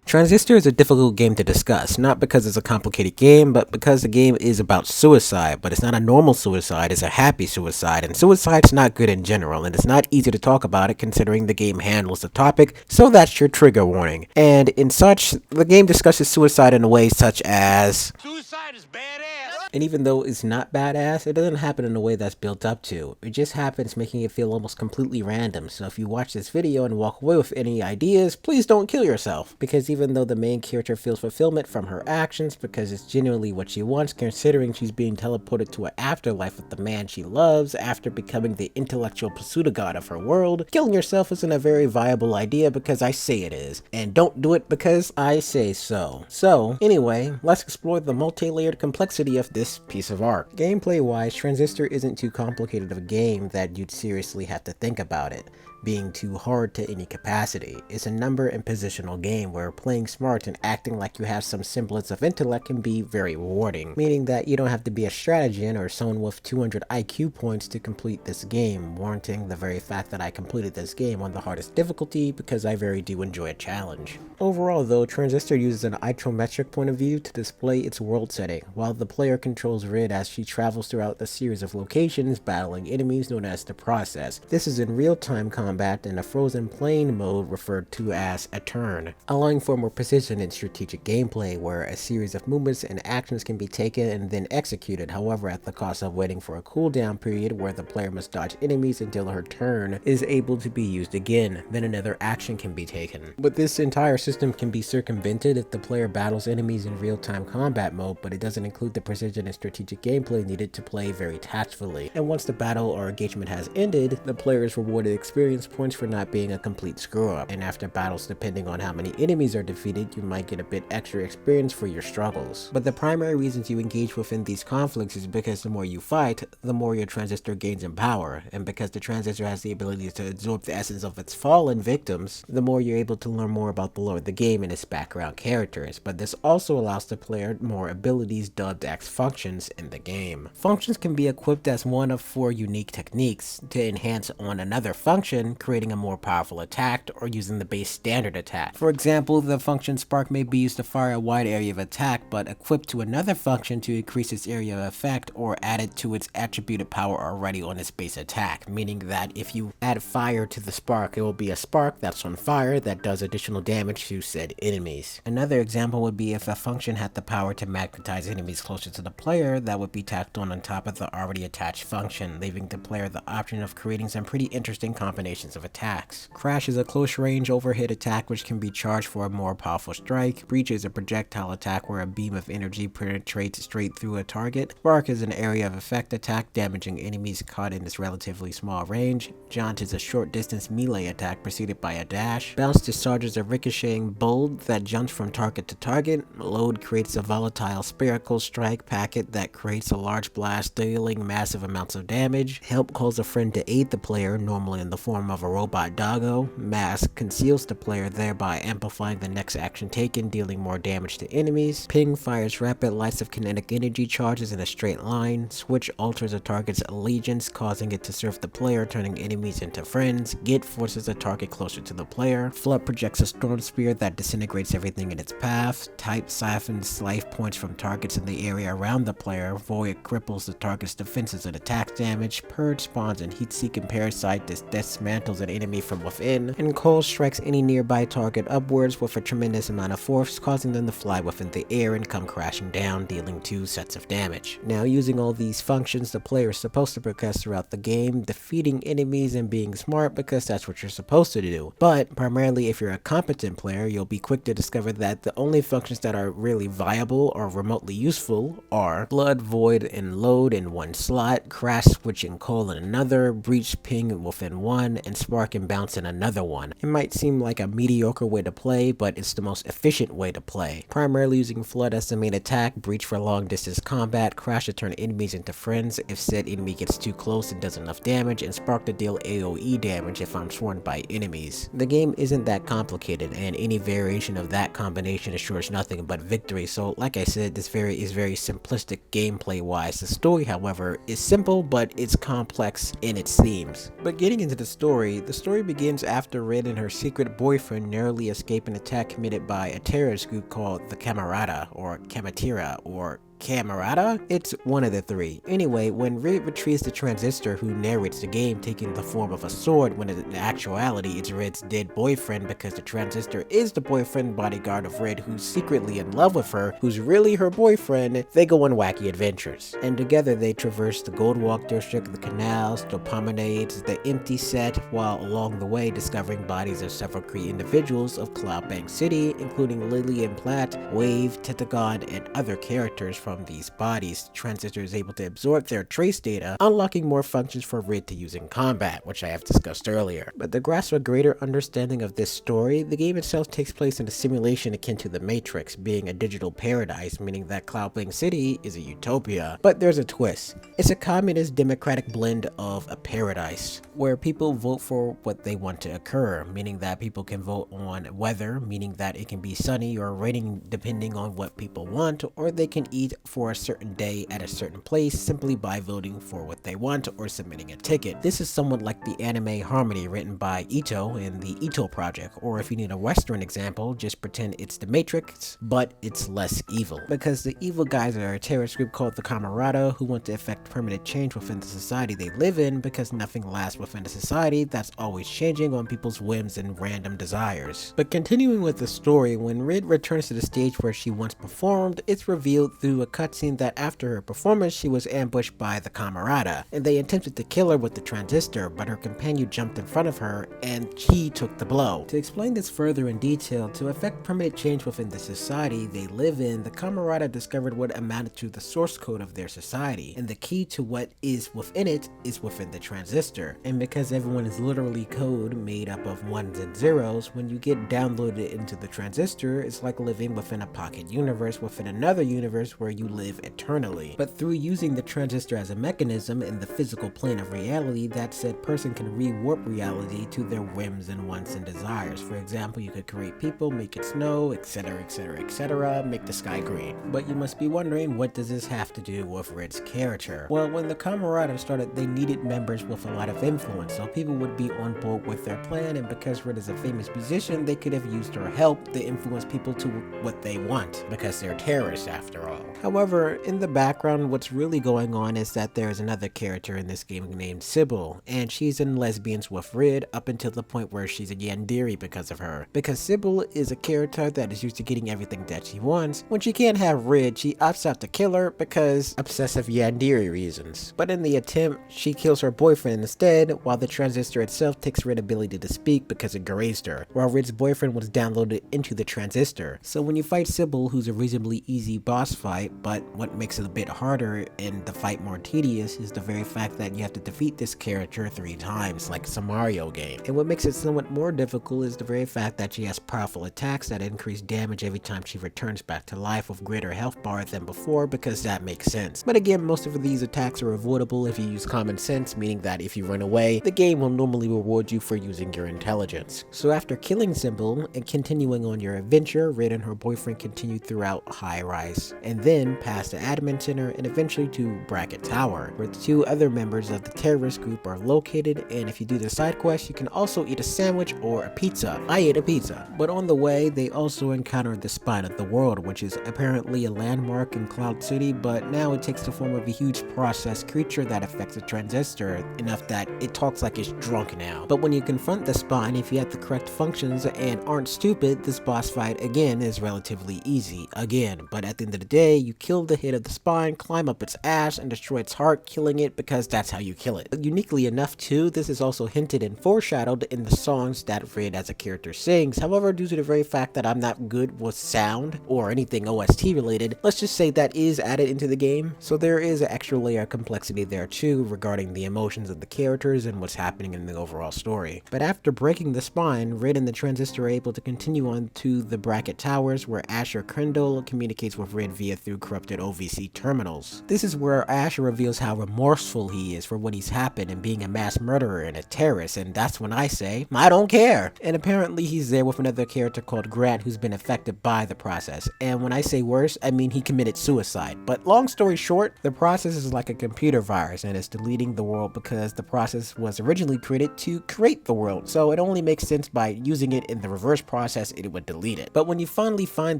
Transistor is a difficult game to discuss, not because it's a complicated game, but because the game is about suicide, but it's not a normal suicide, it's a happy suicide, and suicide's not good in general, and it's not easy to talk about it considering the game handles the topic, so that's your trigger warning. And in such, the game discusses suicide in ways such as suicide is badass. And even though it's not badass, it doesn't happen in a way that's built up to. It just happens, making it feel almost completely random. So if you watch this video and walk away with any ideas, please don't kill yourself. Because even though the main character feels fulfillment from her actions because it's genuinely what she wants, considering she's being teleported to an afterlife with the man she loves after becoming the intellectual pursuit god of her world, killing yourself isn't a very viable idea because I say it is. And don't do it because I say so. So anyway, let's explore the multi-layered complexity of this piece of art. Gameplay wise, Transistor isn't too complicated of a game that you'd seriously have to think about it being too hard to any capacity. It's a number and positional game where playing smart and acting like you have some semblance of intellect can be very rewarding, meaning that you don't have to be a strategist or someone with 200 IQ points to complete this game, warranting the very fact that I completed this game on the hardest difficulty because I very do enjoy a challenge. Overall though, Transistor uses an isometric point of view to display its world setting, while the player controls Rid as she travels throughout a series of locations battling enemies known as the Process. This is in real-time combat in a frozen plain mode referred to as a turn, allowing for more precision and strategic gameplay where a series of movements and actions can be taken and then executed, however at the cost of waiting for a cooldown period where the player must dodge enemies until her turn is able to be used again, then another action can be taken. But this entire system can be circumvented if the player battles enemies in real-time combat mode, but it doesn't include the precision and strategic gameplay needed to play very tactfully. And once the battle or engagement has ended, the player is rewarded experience points for not being a complete screw-up, and after battles, depending on how many enemies are defeated, you might get a bit extra experience for your struggles. But the primary reasons you engage within these conflicts is because the more you fight, the more your transistor gains in power, and because the transistor has the ability to absorb the essence of its fallen victims, the more you're able to learn more about the lore of the game and its background characters. But this also allows the player more abilities dubbed as functions in the game. Functions can be equipped as one of 4 unique techniques to enhance on another function, creating a more powerful attack or using the base standard attack. For example, the function Spark may be used to fire a wide area of attack, but equipped to another function to increase its area of effect or add it to its attributed power already on its base attack, meaning that if you add fire to the Spark, it will be a spark that's on fire that does additional damage to said enemies. Another example would be if a function had the power to magnetize enemies closer to the player, that would be tacked on top of the already attached function, leaving the player the option of creating some pretty interesting combinations of attacks. Crash is a close range overhead attack which can be charged for a more powerful strike. Breach is a projectile attack where a beam of energy penetrates straight through a target. Spark is an area of effect attack damaging enemies caught in this relatively small range. Jaunt is a short distance melee attack preceded by a dash. Bounce discharges a ricocheting bolt that jumps from target to target. Load creates a volatile spherical strike packet that creates a large blast dealing massive amounts of damage. Help calls a friend to aid the player, normally in the form of a robot doggo. Mask conceals the player, thereby amplifying the next action taken, dealing more damage to enemies. Ping fires rapid lights of kinetic energy charges in a straight line. Switch alters a target's allegiance, causing it to serve the player, turning enemies into friends. Get forces a target closer to the player. Flood projects a storm spear that disintegrates everything in its path. Type siphons life points from targets in the area around the player. Void cripples the target's defenses and attack damage. Purge spawns and heat-seeking parasite dismantles an enemy from within. And Cold strikes any nearby target upwards with a tremendous amount of force, causing them to fly within the air and come crashing down, dealing 2 sets of damage. Now, using all these functions, the player is supposed to progress throughout the game, defeating enemies and being smart because that's what you're supposed to do. But primarily if you're a competent player, you'll be quick to discover that the only functions that are really viable or remotely useful are Flood, Void, and Load in one slot, Crash, Switch, and Coal in another, Breach, Ping within one, and Spark and Bounce in another one. It might seem like a mediocre way to play, but it's the most efficient way to play. Primarily using Flood as the main attack, Breach for long distance combat, Crash to turn enemies into friends if said enemy gets too close and does enough damage, and Spark to deal AoE damage if I'm swarmed by enemies. The game isn't that complicated, and any variation of that combination assures nothing but victory, so like I said, this is very simplistic gameplay wise. The story, however, is simple, but it's complex in its themes. But getting into the story, the story begins after Red and her secret boyfriend narrowly escape an attack committed by a terrorist group called the Camarada, or Camatira, or Camarada? It's one of the three. Anyway, when Red retrieves the Transistor, who narrates the game taking the form of a sword, when in actuality it's Red's dead boyfriend, because the Transistor is the boyfriend bodyguard of Red who's secretly in love with her, who's really her boyfriend, they go on wacky adventures. And together they traverse the Gold Walk district, the canals, the promenades, the empty set, while along the way discovering bodies of several Kree individuals of Cloudbank City, including Lillian Platt, Wave, Tentagon, and other characters from these bodies. Transistor is able to absorb their trace data, unlocking more functions for Red to use in combat, which I have discussed earlier. But to grasp a greater understanding of this story, the game itself takes place in a simulation akin to the Matrix, being a digital paradise, meaning that Cloudbank City is a utopia. But there's a twist. It's a communist democratic blend of a paradise, where people vote for what they want to occur, meaning that people can vote on weather, meaning that it can be sunny or raining depending on what people want, or they can eat for a certain day at a certain place simply by voting for what they want or submitting a ticket. This is somewhat like the anime Harmony written by Ito in the Ito Project, or if you need a Western example, just pretend it's the Matrix, but it's less evil. Because the evil guys are a terrorist group called the Camarada who want to effect permanent change within the society they live in, because nothing lasts within a society that's always changing on people's whims and random desires. But continuing with the story, when Red returns to the stage where she once performed, it's revealed through a cutscene that after her performance she was ambushed by the Camarada, and they attempted to kill her with the Transistor, but her companion jumped in front of her and he took the blow. To explain this further in detail, to effect permanent change within the society they live in, the Camarada discovered what amounted to the source code of their society, and the key to what is within it is within the Transistor. And because everyone is literally code made up of ones and zeros, when you get downloaded into the Transistor, it's like living within a pocket universe within another universe where you live eternally. But through using the Transistor as a mechanism in the physical plane of reality, that said person can re-warp reality to their whims and wants and desires. For example, you could create people, make it snow, etc, etc, etc, make the sky green. But you must be wondering, what does this have to do with Red's character? Well, when the Camarada started, they needed members with a lot of influence, so people would be on board with their plan, and because Red is a famous musician, they could have used her help to influence people to what they want, because they're terrorists after all. However, in the background, what's really going on is that there is another character in this game named Sybil, and she's in lesbians with Red up until the point where she's a yandere because of her. Because Sybil is a character that is used to getting everything that she wants, when she can't have Red, she opts out to kill her because obsessive yandere reasons. But in the attempt, she kills her boyfriend instead, while the Transistor itself takes Red's ability to speak because it grazed her, while Red's boyfriend was downloaded into the Transistor. So when you fight Sybil, who's a reasonably easy boss fight, but what makes it a bit harder and the fight more tedious is the very fact that you have to defeat this character 3 times, like it's a Mario game. And what makes it somewhat more difficult is the very fact that she has powerful attacks that increase damage every time she returns back to life with greater health bar than before, because that makes sense. But again, most of these attacks are avoidable if you use common sense, meaning that if you run away, the game will normally reward you for using your intelligence. So after killing Sybil and continuing on your adventure, Red and her boyfriend continue throughout High Rise, and then past the admin center and eventually to Bracket Tower, where the 2 other members of the terrorist group are located, and if you do the side quest, you can also eat a sandwich or a pizza. I ate a pizza. But on the way, they also encounter the Spine of the World, which is apparently a landmark in Cloud City, but now it takes the form of a huge processed creature that affects a Transistor enough that it talks like it's drunk now. But when you confront the Spine, if you have the correct functions and aren't stupid, this boss fight again is relatively easy again. But at the end of the day, you kill the head of the Spine, climb up its ass, and destroy its heart, killing it because that's how you kill it. But uniquely enough too, this is also hinted and foreshadowed in the songs that Red as a character sings. However, due to the very fact that I'm not good with sound or anything OST related, let's just say that is added into the game. So there is an extra layer of complexity there too regarding the emotions of the characters and what's happening in the overall story. But after breaking the Spine, Red and the Transistor are able to continue on to the Bracket Towers, where Asher Krendel communicates with Red via through through corrupted OVC terminals. This is where Ash reveals how remorseful he is for what he's happened and being a mass murderer and a terrorist, and that's when I say, I don't care! And apparently he's there with another character called Grant who's been affected by the process, and when I say worse, I mean he committed suicide. But long story short, the process is like a computer virus and it's deleting the world because the process was originally created to create the world, so it only makes sense by using it in the reverse process it would delete it. But when you finally find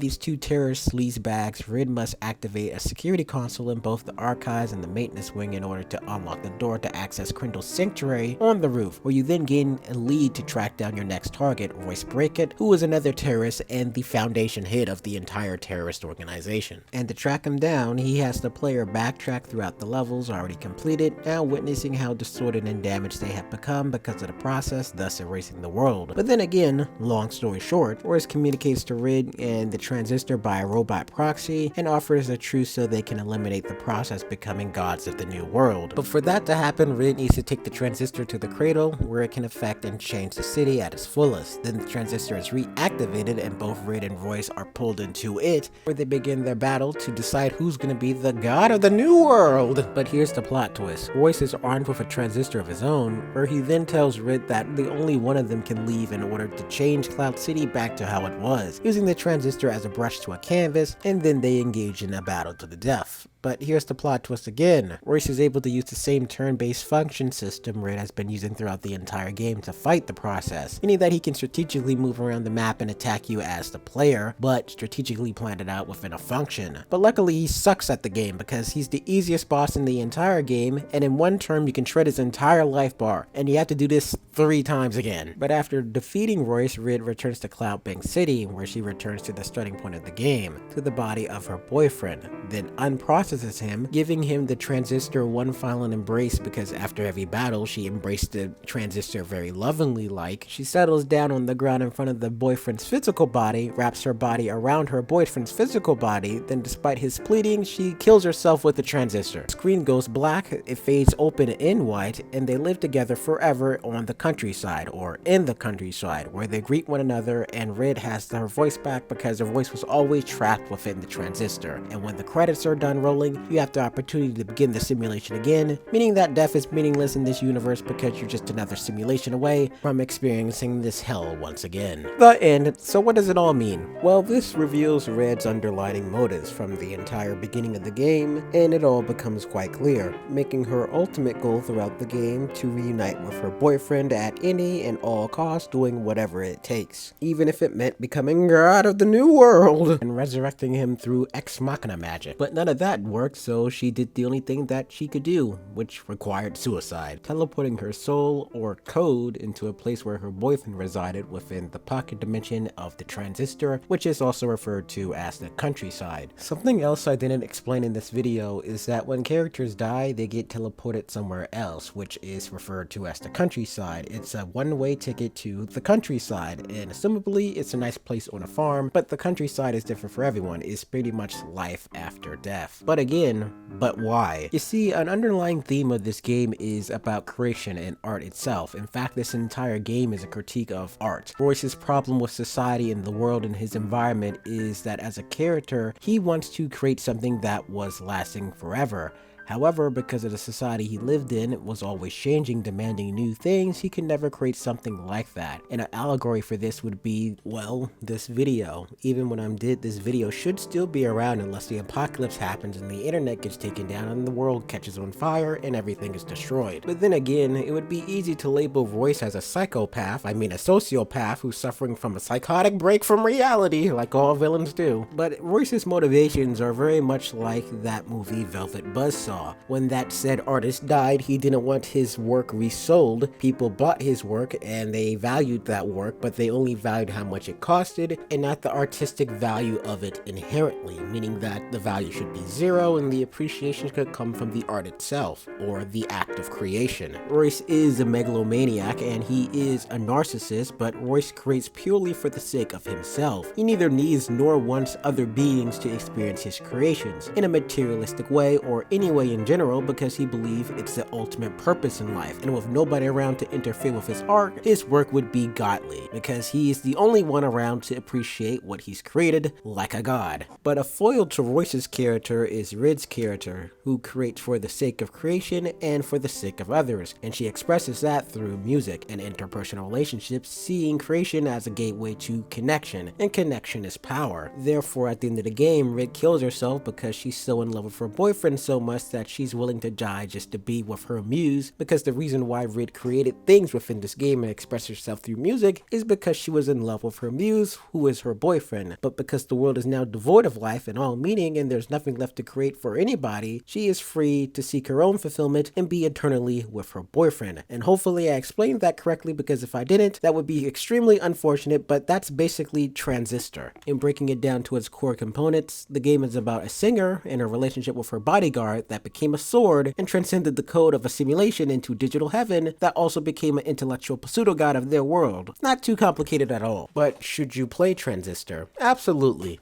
these two terrorist sleaze bags, Rid must activate a security console in both the archives and the maintenance wing in order to unlock the door to access Crindle's sanctuary on the roof, where you then gain a lead to track down your next target, Royce Brackett, who is another terrorist and the foundation head of the entire terrorist organization. And to track him down, he has the player backtrack throughout the levels already completed, now witnessing how distorted and damaged they have become because of the process, thus erasing the world. But then again, long story short, Royce communicates to Rid and the Transistor by a robot proxy and offers a truce so they can eliminate the process, becoming gods of the new world. But for that to happen, Rid needs to take the Transistor to the cradle where it can affect and change the city at its fullest. Then the Transistor is reactivated and both Rid and Royce are pulled into it, where they begin their battle to decide who's going to be the god of the new world. But here's the plot twist. Royce is armed with a Transistor of his own, where he then tells Rid that the only one of them can leave in order to change Cloud City back to how it was, using the Transistor as a brush to a canvas, and then they engage in a battle to the death. But here's the plot twist again. Royce is able to use the same turn-based function system Rid has been using throughout the entire game to fight the process, meaning that he can strategically move around the map and attack you as the player, but strategically planned it out within a function. But luckily he sucks at the game because he's the easiest boss in the entire game, and in one turn you can shred his entire life bar, and you have to do this 3 times again. But after defeating Royce, Rid returns to Cloudbank City, where she returns to the starting point of the game, to the body of her boyfriend, then unprocesses him, giving him the Transistor one final embrace because after every battle she embraced the Transistor very lovingly like. She settles down on the ground in front of the boyfriend's physical body, wraps her body around her boyfriend's physical body, then despite his pleading, she kills herself with the Transistor. The screen goes black, it fades open in white, and they live together forever on the countryside, or in the countryside, where they greet one another, and Rid has her voice back because her voice was always trapped within the Transistor. And when the credits are done rolling, you have the opportunity to begin the simulation again, meaning that death is meaningless in this universe because you're just another simulation away from experiencing this hell once again. The end. So what does it all mean? Well, this reveals Red's underlying motives from the entire beginning of the game, and it all becomes quite clear, making her ultimate goal throughout the game to reunite with her boyfriend at any and all costs, doing whatever it takes, even if it meant becoming god of the new world and resurrecting him through ex machina magic. But none of that worked, so she did the only thing that she could do, which required suicide, teleporting her soul or code into a place where her boyfriend resided within the pocket dimension of the Transistor, which is also referred to as the countryside. Something else I didn't explain in this video is that when characters die, they get teleported somewhere else, which is referred to as the countryside. It's a one-way ticket to the countryside, and assumably it's a nice place on a farm, but the countryside is different for everyone. It's pretty much life after death. But again, but why? You see, an underlying theme of this game is about creation and art itself. In fact, this entire game is a critique of art. Royce's problem with society and the world and his environment is that as a character, he wants to create something that was lasting forever. However, because of the society he lived in, it was always changing, demanding new things, he could never create something like that. And an allegory for this would be, well, this video. Even when I did, this video should still be around unless the apocalypse happens and the internet gets taken down and the world catches on fire and everything is destroyed. But then again, it would be easy to label Royce as a psychopath, a sociopath who's suffering from a psychotic break from reality, like all villains do. But Royce's motivations are very much like that movie Velvet Buzzsaw. When that said artist died, he didn't want his work resold. People bought his work and they valued that work, but they only valued how much it costed and not the artistic value of it inherently, meaning that the value should be zero and the appreciation could come from the art itself, or the act of creation. Royce is a megalomaniac and he is a narcissist, but Royce creates purely for the sake of himself. He neither needs nor wants other beings to experience his creations in a materialistic way or any way play in general because he believed it's the ultimate purpose in life, and with nobody around to interfere with his art, his work would be godly, because he is the only one around to appreciate what he's created like a god. But a foil to Royce's character is Rid's character, who creates for the sake of creation and for the sake of others, and she expresses that through music and interpersonal relationships, seeing creation as a gateway to connection, and connection is power. Therefore, at the end of the game, Rid kills herself because she's so in love with her boyfriend so much that she's willing to die just to be with her muse, because the reason why Rid created things within this game and expressed herself through music is because she was in love with her muse, who is her boyfriend. But because the world is now devoid of life and all meaning and there's nothing left to create for anybody, she is free to seek her own fulfillment and be eternally with her boyfriend. And hopefully I explained that correctly, because if I didn't, that would be extremely unfortunate, but that's basically Transistor. In breaking it down to its core components, the game is about a singer and her relationship with her bodyguard that became a sword and transcended the code of a simulation into digital heaven that also became an intellectual pseudo-god of their world. Not too complicated at all. But should you play Transistor? Absolutely.